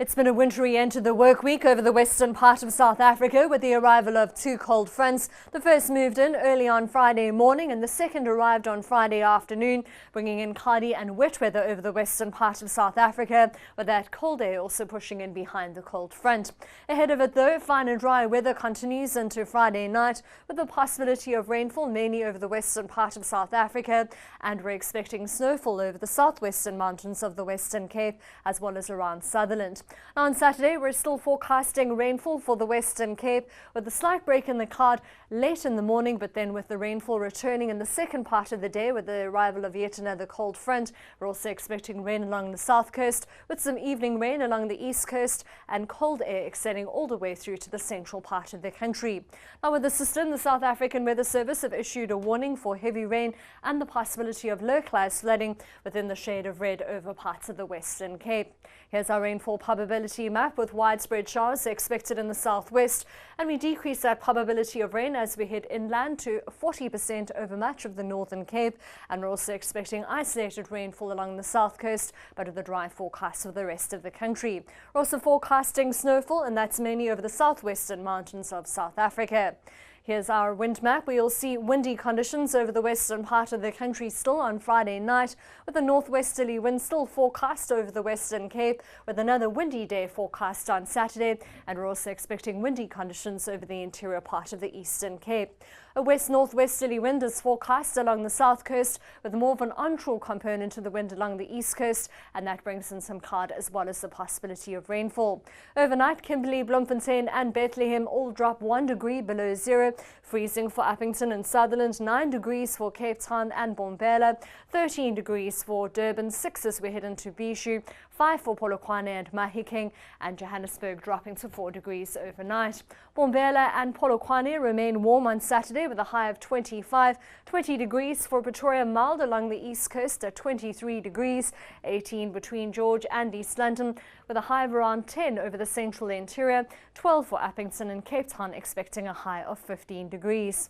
It's been a wintry end to the work week over the western part of South Africa with the arrival of two cold fronts. The first moved in early on Friday morning and the second arrived on Friday afternoon, bringing in cloudy and wet weather over the western part of South Africa, with that cold air also pushing in behind the cold front. Ahead of it though, fine and dry weather continues into Friday night with the possibility of rainfall mainly over the western part of South Africa, and we're expecting snowfall over the southwestern mountains of the Western Cape as well as around Sutherland. On Saturday, we're still forecasting rainfall for the Western Cape with a slight break in the cloud late in the morning, but then with the rainfall returning in the second part of the day with the arrival of yet another cold front. We're also expecting rain along the south coast with some evening rain along the east coast and cold air extending all the way through to the central part of the country. Now with the system, the South African Weather Service have issued a warning for heavy rain and the possibility of localized flooding within the shade of red over parts of the Western Cape. Here's our rainfall probability map with widespread showers expected in the southwest, and we decrease that probability of rain as we head inland to 40% over much of the Northern Cape, and we're also expecting isolated rainfall along the south coast, but with a dry forecast for the rest of the country. We're also forecasting snowfall, and that's mainly over the southwestern mountains of South Africa. Here's our wind map. We'll see windy conditions over the western part of the country still on Friday night, with a northwesterly wind still forecast over the Western Cape, with another windy day forecast on Saturday, and we're also expecting windy conditions over the interior part of the Eastern Cape. A west-northwesterly wind is forecast along the south coast, with more of an onshore component to the wind along the east coast, and that brings in some cloud as well as the possibility of rainfall. Overnight, Kimberley, Bloemfontein and Bethlehem all drop 1 degree below zero, freezing for Uppington and Sutherland, 9 degrees for Cape Town and Mbombela, 13 degrees for Durban, 6 as we head into Bishu, 5 for Polokwane and Mahikeng, and Johannesburg dropping to 4 degrees overnight. Mbombela and Polokwane remain warm on Saturday with a high of 25, 20 degrees for Pretoria, mild along the east coast at 23 degrees, 18 between George and East London, with a high of around 10 over the central interior, 12 for Uppington and Cape Town expecting a high of 15 degrees.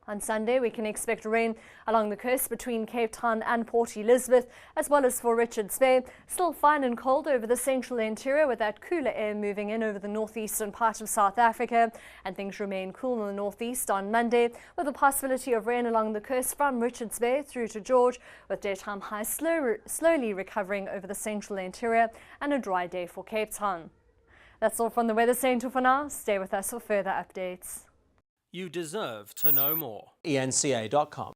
On Sunday, we can expect rain along the coast between Cape Town and Port Elizabeth, as well as for Richards Bay. Still fine and cold over the central interior with that cooler air moving in over the northeastern part of South Africa. And things remain cool in the northeast on Monday, with a possibility of rain along the coast from Richards Bay through to George, with daytime highs slowly recovering over the central interior and a dry day for Cape Town. That's all from the Weather Centre for now. Stay with us for further updates. You deserve to know more. eNCA.com